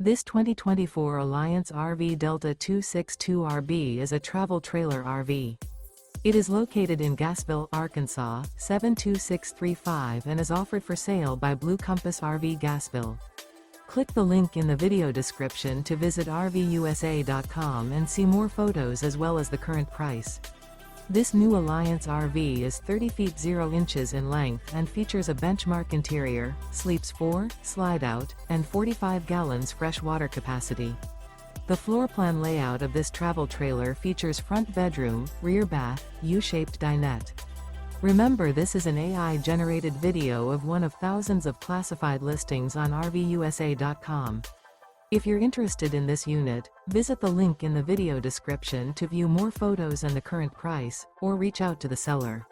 This 2024 Alliance RV Delta 262RB is a travel trailer RV. It is located in Gassville, Arkansas, 72635 and is offered for sale by Blue Compass RV Gassville. Click the link in the video description to visit RVUSA.com and see more photos as well as the current price. This new Alliance RV is 30 feet 0 inches in length and features a benchmark interior, sleeps 4, slide-out, and 45 gallons fresh water capacity. The floor plan layout of this travel trailer features front bedroom, rear bath, U-shaped dinette. Remember, this is an AI-generated video of one of thousands of classified listings on RVUSA.com. If you're interested in this unit, visit the link in the video description to view more photos and the current price, or reach out to the seller.